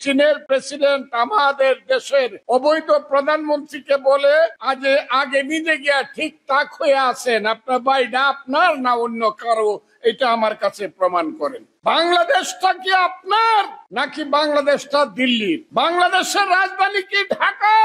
চীনের প্রেসিডেন্ট আমাদের দেশের অবৈধ প্রধানমন্ত্রীকে বলে আগে নিজে গিয়া ঠিকঠাক হয়ে আছেন, আপনার বাড়িটা আপনার না অন্য কারো, এটা আমার কাছে প্রমাণ করেন। বাংলাদেশটা কি আপনার নাকি বাংলাদেশটা দিল্লির? বাংলাদেশের রাজধানী কি ঢাকা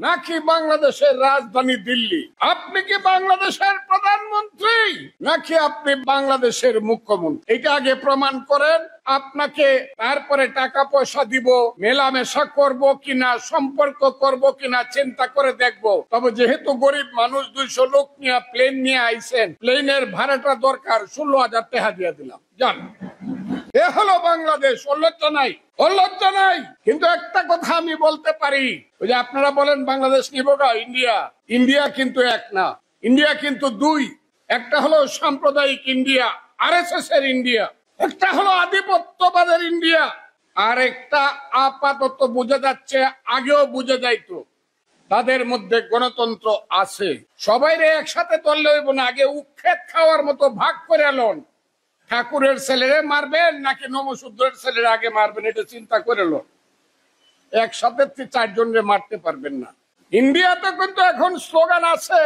নাকি বাংলাদেশের রাজধানী দিল্লি? আপনি কি বাংলাদেশের প্রধানমন্ত্রী নাকি আপনি বাংলাদেশের মুখ্যমন্ত্রী? এটা আগে প্রমাণ করেন। আপনাকে তারপরে টাকা পয়সা দিব, মেলামেশা করব কিনা, সম্পর্ক করব কিনা চিন্তা করে দেখব। তবে যেহেতু গরিব মানুষ 200 লোক নিয়ে প্লেন নিয়ে আইছেন, প্লেনের ভাড়াটা দরকার, 16,000 টাকা দিয়ে দিলাম, জান। এ হলো বাংলাদেশ। লজ্জা নাই, লজ্জা নাই। কিন্তু একটা কথা আমি বলতে পারি, ওই যে আপনারা বলেন বাংলাদেশ নিব গা ইন্ডিয়া, ইন্ডিয়া কিন্তু এক না, ইন্ডিয়া কিন্তু দুই। একটা হলো সাম্প্রদায়িক ইন্ডিয়া, আরএসএস এর ইন্ডিয়া, একটা হলো আধিপত্যবাদের ইন্ডিয়া, আর একটা আপাতত বোঝা যাচ্ছে, আগেও বুঝে যাইতো তাদের মধ্যে গণতন্ত্র আছে। সবাইরে একসাথে তুললে হইব না, আগে উৎক্ষেপ খাওয়ার মতো ভাগ করে লন। ঠাকুরের ছেলেরে মারবেন নাকি নমশূদ্রের ছেলের আগে মারবেন, এটা চিন্তা করে লো। একসাথে 4 জনরে মারতে পারবেন না। ইন্ডিয়াতে কিন্তু এখন স্লোগান আছে,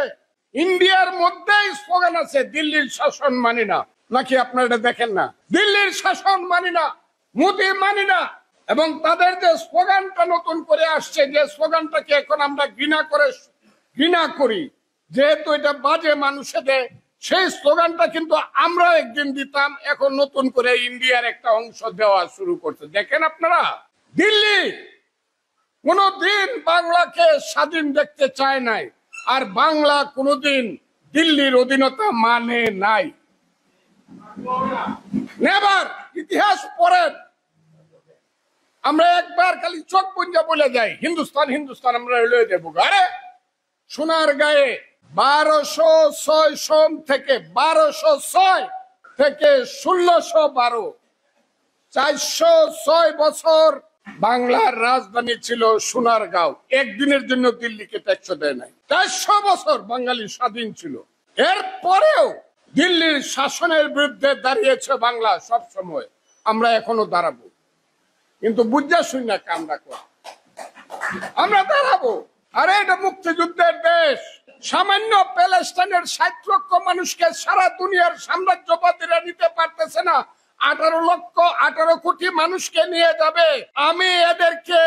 ইন্ডিয়ার মধ্যেই স্লোগান আছে, দিল্লির শাসন মানি না। নাকি আপনারা এটা দেখেন না? দিল্লির শাসন মানি না, মোদি মানি না। এবং তাদের যে স্লোগানটা নতুন করে আসছে, যে স্লোগানটাকে এখন আমরা ঘৃণা করি, যেহেতু এটা বাজে মানুষেদের, সেই স্লোগানটা কিন্তু আমরা একদিন দিতাম, এখন নতুন করে ইন্ডিয়ার একটা অংশ দেওয়া শুরু করছে। দেখেন আপনারা, দিল্লি কোনদিন বাংলাকে স্বাধীন দেখতে চায় নাই, আর বাংলা কোনদিন দিল্লির অধীনতা মানে নাই। নেভার। ইতিহাস পড়েন। আমরা একবার খালি চোখ বুঞ্জা বলে যাই হিন্দুস্তান হিন্দুস্তান, আমরা লয়ে দেবো। আরে সোনার গায়ে 1206 সন থেকে 1206 থেকে 1612, 406 বছর বাংলার রাজধানী ছিল সোনারগাঁও। একদিনের জন্য দিল্লিকে ট্যাক্স দেয় নাই। 400 বছর বাঙালি স্বাধীন ছিল। এরপরেও দিল্লির শাসনের বিরুদ্ধে দাঁড়িয়েছে বাংলা সব সময়, আমরা এখনো দাঁড়াবো। কিন্তু বুঝা শুনি না কামরা কর, আমরা দাঁড়াবো। আরে এটা মুক্তিযুদ্ধের দেশ। সামান্য প্যালেস্টাইনের 60 লক্ষ মানুষকে সারা দুনিয়ার সাম্রাজ্যবাদীরা নিতে পারতেছে না, 18 কোটি মানুষকে নিয়ে যাবে। আমি এদেরকে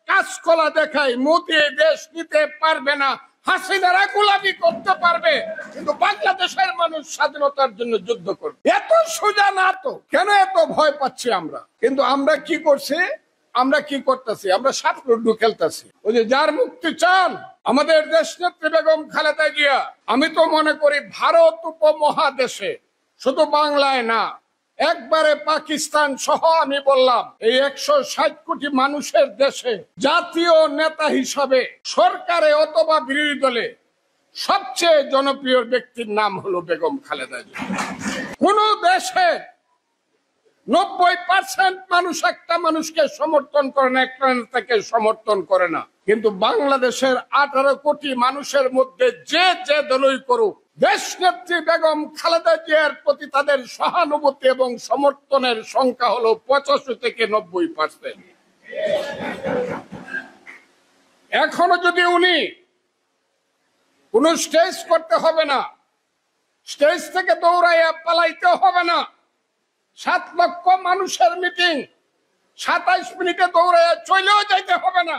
কাঁচকলা দেখাই, মোদি দেশ নিতে পারবে না, হাসিনারা গোলামি করতে পারবে, কিন্তু বাংলাদেশের মানুষ স্বাধীনতার জন্য যুদ্ধ করবে। এত সোজা না তো, কেন এত ভয় পাচ্ছি আমরা? কিন্তু আমরা কি করছি, আমরা কি করতেছি? আমরা সাপ লুডু খেলতেছি। ওই যে যার মুক্তি চান আমাদের দেশ নেত্রী বেগম খালেদা জিয়া, আমি তো মনে করি ভারত উপমহাদেশে, শুধু বাংলায় না, একবারে পাকিস্তান সহ, আমি বললাম এই 160 কোটি মানুষের দেশে জাতীয় নেতা হিসাবে সরকারে অথবা বিরোধী দলে সবচেয়ে জনপ্রিয় ব্যক্তির নাম হলো বেগম খালেদা জিয়া। কোন দেশে 90% মানুষ একটা মানুষকে সমর্থন করে না, একটা নেতাকে সমর্থন করে না। কিন্তু বাংলাদেশের 18 কোটি মানুষের মধ্যে যে যে দলই করুক, দেশ নেত্রী বেগম খালেদা জিয়ার প্রতি তাদের সহানুভূতি এবং সমর্থনের সংখ্যা হলো 85 থেকে 90%। এখনো যদি উনি কোন স্টেজ করতে হবে না, স্টেজ থেকে দৌড়াইয়া পালাইতে হবে না, 7 লক্ষ মানুষের মিটিং 27 মিনিটে দৌড়াইয়া চলেও যাইতে হবে না।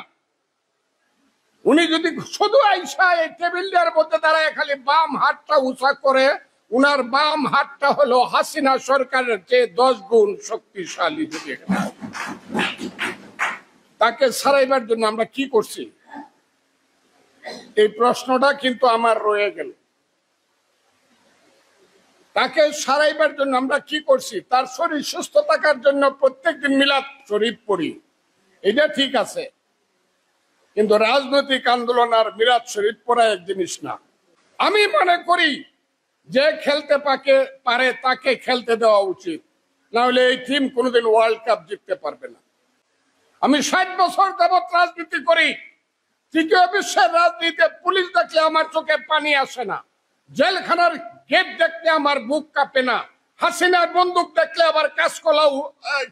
উনি যদি শুধু আইসা এই টেবিলের মধ্যে দাঁড়ায় খালি বাম হাতটা উঁচা করে, উনার বাম হাতটা হলো হাসিনা সরকারের চেয়ে 10 গুণ শক্তিশালী, যদি তাকে ছাড়াইবার জন্য আমরা কি করছি, এই প্রশ্নটা কিন্তু আমার রয়ে গেল। তাকে সারাইবার জন্য আমরা কি করছি? তার শরীর সুস্থ থাকার জন্য প্রত্যেকদিন মিলাদ শরীফ পড়ি, এটা ঠিক আছে, কিন্তু রাজনৈতিক আন্দোলন আর মিলাদ শরীফ পড়া এক জিনিস না। আমি মনে করি যে খেলতে পারে তাকে খেলতে দেওয়া উচিত, না হলে এই টিম কোনোদিন ওয়ার্ল্ড কাপ জিততে পারবে না। আমি 60 বছর যাবৎ রাজনীতি করি। তৃতীয় বিশ্বের রাজনীতিতে পুলিশ দেখলে আমার চোখে পানি আসে না, জেলখানার গেট দেখলে আমার বুক কাঁপে না, হাসিনার বন্দুক দেখলে আবার কাঁচকলাও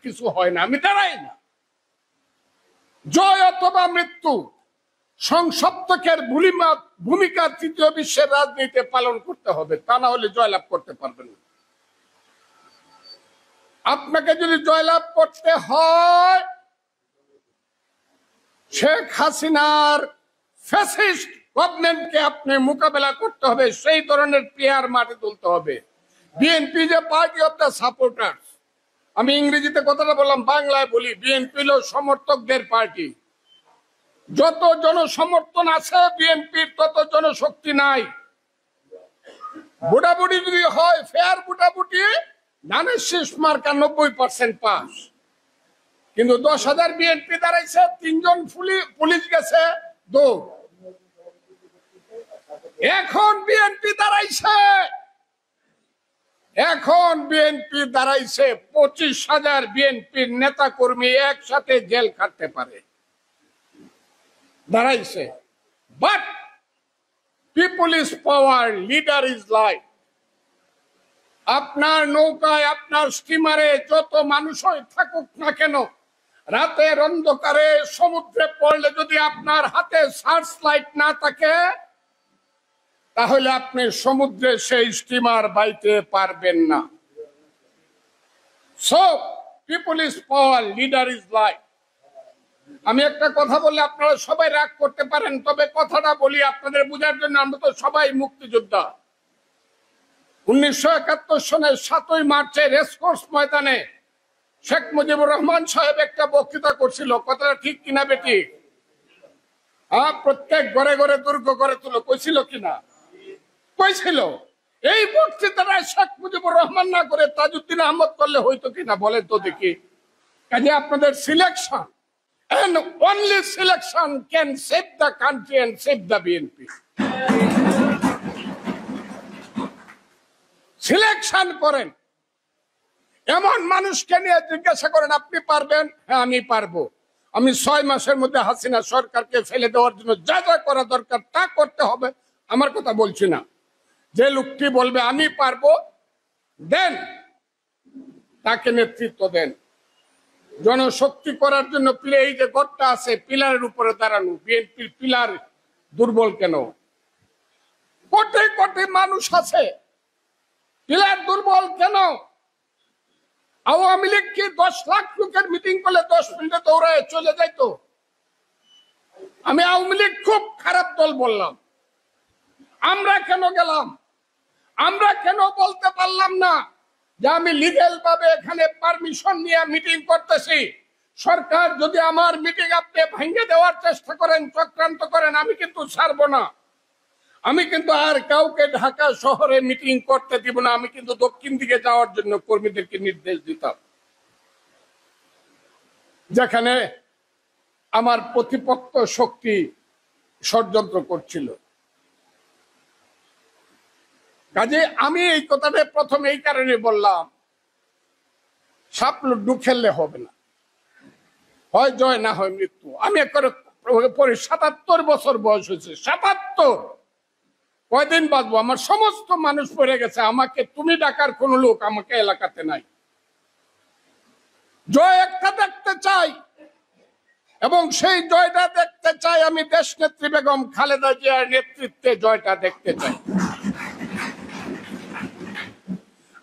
কিছু হয় না, আমি দাঁড়াই না। জয় অথবা মৃত্যু, সংসপ্তকের ভূমিকা তৃতীয় বিশ্বের রাজনীতিতে পালন করতে হবে, তা না হলে জয়লাভ করতে পারবেন না। আপনাকে যদি জয়লাভ করতে হয়, শেখ হাসিনার ফ্যাসিস্ট গভর্নমেন্টকে আপনি মোকাবেলা করতে হবে, সেই ধরনের প্লেয়ার মাঠে তুলতে হবে। বিএনপি যে পার্টি অফ দ্য সাপোর্টার্স, আমি ইংরেজিতে কথাটা বললাম, বাংলায় বলি, বিএনপি হলো সমর্থকদের পার্টি। যত জনসমর্থন আছে বিএনপির তত জনশক্তি নাই। ভোটাভুটি যদি হয় ফেয়ার ভোটাভুটি, ধানের শীষ মার্কা 90% পাস, কিন্তু 10,000 বিএনপি দাঁড়াইছে, 3 জন পুলিশ গেছে দৌড়। এখন বিএনপি দাঁড়াইছে 25,000 বিএনপির নেতা কর্মী একসাথে জেল খাটতে পারে, দাঁড়াইছে। But people is power, leader is life. আপনার নৌকায়, আপনার স্টিমারে যত মানুষই থাকুক না কেন, রাতের অন্ধকারে সমুদ্রে পড়লে যদি আপনার হাতে সার্চ লাইট না থাকে, তাহলে আপনি সমুদ্রে সেই স্টিমার বাইতে পারবেন না। So people is power, leader is life. আমি একটা কথা বললে আপনারা সবাই রাগ করতে পারেন, তবে কথাটা বলি আপনাদের বোঝার জন্য। আমরা তো সবাই মুক্তিযোদ্ধা। 1971 সনের 7ই মার্চে রেসকোর্স ময়দানে শেখ মুজিবুর রহমান সাহেব একটা বক্তৃতা করছিল, কথাটা ঠিক কিনা বেটি? প্রত্যেক ঘরে ঘরে দুর্গ গড়ে তুলো, কইছিল কিনা? কইছিল। এই বক্তৃতাটা শেখ মুজিবুর রহমান না করে তাজউদ্দিন আহমদ করলে হইতো কিনা বলেন তো দেখি। কাজে আপনাদের selection, and only selection can save the country and save the BNP. Selection করেন, এমন মানুষকে নিয়ে জিজ্ঞাসা করেন আপনি পারবেন? হ্যাঁ আমি পারবো। আমি 6 মাসের মধ্যে হাসিনা সরকারকে ফেলে দেওয়ার জন্য যা যা করা দরকার তা করতে হবে। আমার কথা বলছি না। যে লোকটি বলবে আমি পারবো, দেন তাকে নেতৃত্ব দেন। জনশক্তি করার জন্য এই যে গড়টা আছে, পিলারের উপরে দাঁড়ানো। বিএনপির পিলার দুর্বল কেন? কোটি কোটি মানুষ আছে, পিলার দুর্বল কেন? আওয়ামী লীগ কি 10 লাখ লোকের মিটিং করলে 10 মিনিটে দৌড়ায় চলে যাইতো? আমি আওয়ামী লীগ খুব খারাপ দল বললাম। আমরা কেন গেলাম? আমরা কেন বলতে পারলাম না যে আমি লিগ্যাল ভাবে এখানে পারমিশন নিয়ে মিটিং করতেছি? সরকার যদি আমার মিটিং আপনি ভেঙে দেওয়ার চেষ্টা করেন, চক্রান্ত করেন, আমি কিন্তু ছাড়বো না। আমি কিন্তু আর কাউকে ঢাকা শহরে মিটিং করতে দিব না। আমি কিন্তু দক্ষিণ দিকে যাওয়ার জন্য কর্মীদেরকে নির্দেশ দিতাম, যেখানে আমার প্রতিপক্ষ শক্তি ষড়যন্ত্র করছিল। কাজে আমি এই কথাটা প্রথমে এই কারণে বললাম, সাপ লুডু খেললে হবে না, হয় জয় না হয় মৃত্যু। আমি একবারে পরে 77 বছর বয়স হয়েছে, 77। কয়দিন বাঁচবো? আমার সমস্ত মানুষ পড়ে গেছে, আমাকে তুমি ডাকার কোন লোক আমাকে এলাকাতে নাই। জয় একটা দেখতে চাই, এবং সেই জয়টা দেখতে চাই আমি দেশ নেত্রী বেগম খালেদা জিয়ার নেতৃত্বে জয়টা দেখতে চাই।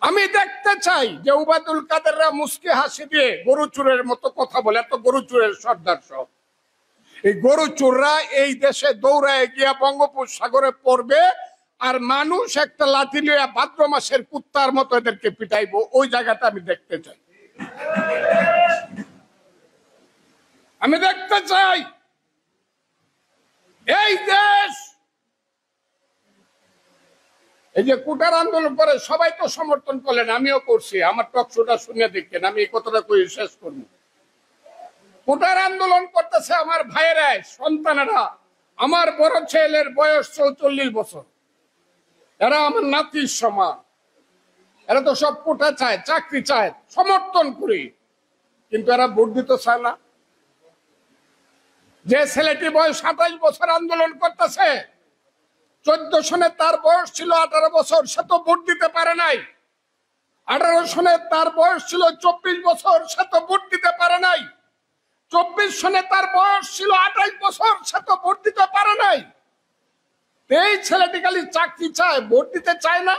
আমি দেখতে চাই যে উবায়দুল কাদেররা মুস্কি হাসি দিয়ে গরু চুরের মতো কথা বলে, এত গরু চুরের সর্দার সব। এই গরু চোররা এই দেশে দৌড়ায় গিয়া বঙ্গোপসাগরে পড়বে, আর মানুষ একটা লাঠি লিয়া ভাদ্র মাসের কুত্তার মতো এদেরকে পিটাইবো। ওই জায়গাটা আমি দেখতে চাই। আমি দেখতে চাই এই দেশ, এই যে কোটার আন্দোলন করে সবাই তো সমর্থন করলেন, আমিও করছি। আমার টক শোটা শুনে দেখতেন, আমি এই কথাটা কই শেষ করবো। কোটার আন্দোলন করতেছে আমার ভাইয়েরা, সন্তানেরা। আমার বড় ছেলের বয়স 44 বছর, এরা আমার নাতির সমান। এরা তো সব কোটা চায়, চাকরি চায়, সমর্থন করি, কিন্তু এরা ভোট দিতে চায় না। যে ছেলেটি বয়স 28 বছর আন্দোলন করতেছে, 14 সনে তার বয়স ছিল 18 বছর, সে তো ভোট দিতে পারে নাই। 18 সনে তার বয়স ছিল 24 বছর, সে তো ভোট দিতে পারে নাই। 24 সনে তার বয়স ছিল 28 বছর, সে তো ভোট দিতে পারে নাই। এই ছেলেটি খালি চাকরি চায়, ভোট দিতে চায় না।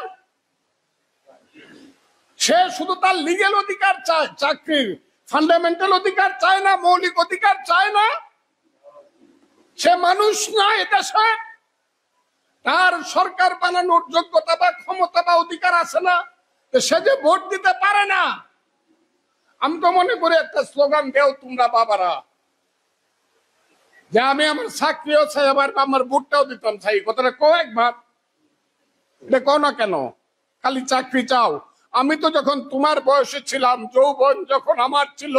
সে শুধু তার লিগ্যাল অধিকার চায়, চাকরির ফান্ডামেন্টাল অধিকার চায় না, মৌলিক অধিকার চায় না। সে মানুষ না, এটা সে তার সরকার বানানোর যোগ্যতা বা ক্ষমতা বা অধিকার আছে না, সে যে ভোট দিতে পারে না। আমি তো মনে করি একটা স্লোগান দেও তোমরা বাবারা, যে আমি আমার চাকরিও চাই, আবার আমার ভোটটাও দিতাম চাই। কথাটা কো একবার, এটা কো না কেন? খালি চাকরি চাও। আমি তো যখন তোমার বয়সে ছিলাম, যৌবন যখন আমার ছিল,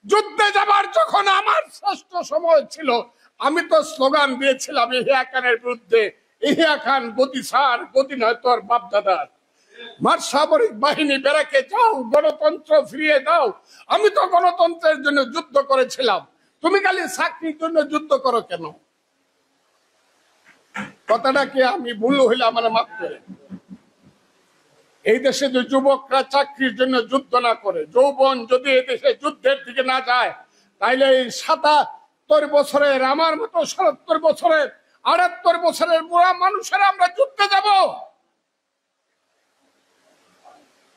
যুদ্ধে যাবার যখন আমার শ্রেষ্ঠ সময় ছিল, আমি তো স্লোগান দিয়েছিলাম ইহিয়া খানের বিরুদ্ধে, ইহিয়া খান গতি সার, গতি নয় তোর বাপ দাদার। মার সামরিক বাহিনী বেড়াকে যাও, গণতন্ত্র ফিরিয়ে দাও। আমি তো গণতন্ত্রের জন্য যুদ্ধ করেছিলাম, তুমি খালি চাকরির জন্য যুদ্ধ করো কেন? কথাটা কি আমি ভুল হইলে আমার মাফ করে। এই দেশে যে যুবকরা চাকরির জন্য যুদ্ধ না করে, যৌবন যদি এই দেশে যুদ্ধের দিকে না যায়, তাইলে এই ৭৭ বছরের, আমার মতো ৭৭ বছরের, ৭৮ বছরের বুড়া মানুষেরা আমরা যুদ্ধে যাব।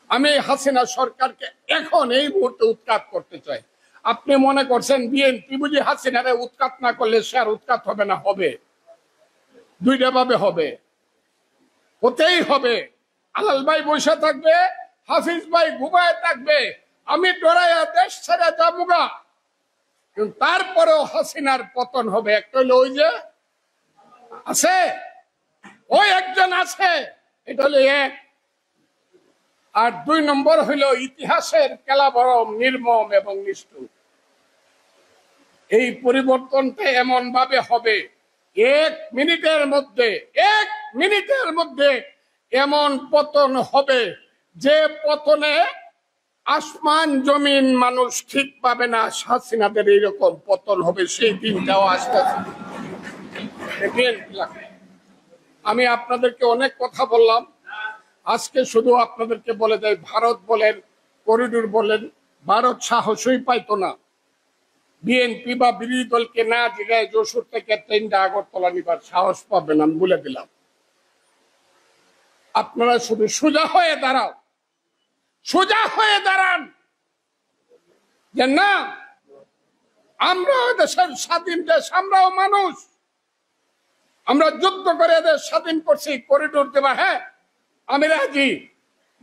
আমি হাসিনা সরকারকে এখন এই মুহূর্তে উৎখাত করতে চাই। আপনি মনে করছেন বিএনপি বুঝি হাসিনারে উৎখাত না করলে সে আর উৎখাত হবে না? হবে, দুইটা ভাবে হবে, হতেই হবে। আলাল ভাই বসে থাকবে, হাফিজ ভাই ঘুমায় থাকবে, আমি ডরাইয়া দেশ ছেড়ে যাবুগা, কিন্তু তারপরেও হাসিনার পতন হবে। একটা হলো ওই যে আছে, ওই একজন আছে, এটা হলো এক। আর ২ নম্বর হইল ইতিহাসের কেলাবরম, নির্মম এবং নিষ্ঠুর। এই পরিবর্তনটা এমন ভাবে হবে, 1 মিনিটের মধ্যে এমন পতন হবে, যে পতনে আসমান জমিন মানুষ ঠিক পাবে না। হাসিনাদের এইরকম পতন হবে, সেই দিনটাও আসতেছে। আমি আপনাদেরকে অনেক কথা বললাম, আজকে শুধু আপনাদেরকে বলে যাই, ভারত বলেন, করিডোর বলেন, ভারত সাহসই পাইতো না বিএনপি বা বিরোধী দলকে না জিগায় যশোর থেকে ট্রেনটা আগরতলা নিবার সাহস পাবেন, আমি বলে দিলাম। আপনারা শুধু সোজা হয়ে দাঁড়ান, যে না, আমরা দেশের স্বাধীন দেশ, আমরাও মানুষ, আমরা যুদ্ধ করে এদের স্বাধীন করছি, করিডোর দেবা, হ্যাঁ আমি রাজি।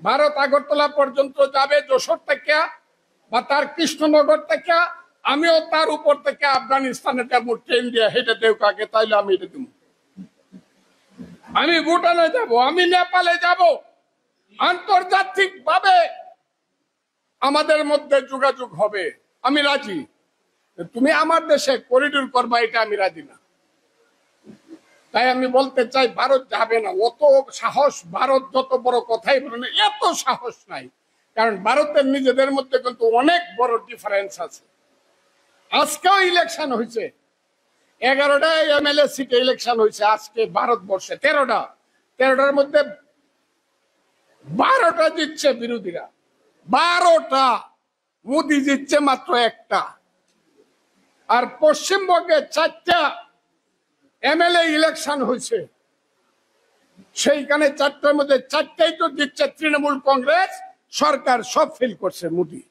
ভারত আগরতলা পর্যন্ত যাবে যশোর থেকে বা তার কৃষ্ণনগর থেকে, আমিও তার উপর থেকে আফগানিস্তানে যাবো ট্রেন দিয়ে, হেঁটে দেও কাকে, তাইলে আমি এটা দেবো। আমি ভুটানে যাব, আমি নেপালে যাব, আন্তর্জাতিক ভাবে আমাদের মধ্যে যোগাযোগ হবে, আমি রাজি। তুমি আমার দেশে করিডোর করবা, এটা আমি রাজি না। তাই আমি বলতে চাই, ভারত যাবে না, অত সাহস ভারত যত বড় কথাই বলে না, এত সাহস নাই। কারণ ভারতের নিজেদের মধ্যে কিন্তু অনেক বড় ডিফারেন্স আছে। আজকেও ইলেকশন হয়েছে, 11টা এমএলএ সিটে ইলেকশন হয়েছে আজকে ভারতবর্ষে, 13টার মধ্যে 12টা জিতছে বিরোধীরা, 12টা। মোদি জিতছে মাত্র 1টা। আর পশ্চিমবঙ্গে 4টা এমএলএ ইলেকশন হয়েছে, সেইখানে 4টার মধ্যে 4টাই তো জিতছে তৃণমূল কংগ্রেস সরকার, সব ফেল করছে মোদি।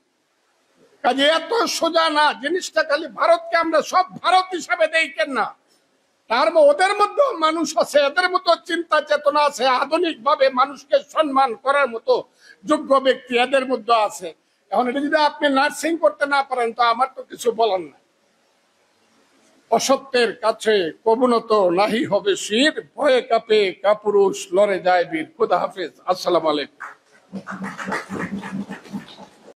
কাজে এত সোজা না জিনিসটা, খালি ভারতকে আমরা সব ভারত হিসাবে দেখেন না, তার ওদের মধ্যেও মানুষ আছে, এদের মতো চিন্তা চেতনা আছে, আধুনিক ভাবে মানুষকে সম্মান করার মতো যোগ্য ব্যক্তি এদের মধ্যে আছে। এখন এটা যদি আপনি নার্সিং করতে না পারেন, তো আমার তো কিছু বলার নাই। অসত্যের কাছে কবুনত নাহি হবে শির, ভয়ে কাঁপে কাপুরুষ, লড়ে যায় বীর। খুদা হাফেজ, আসসালামু আলাইকুম।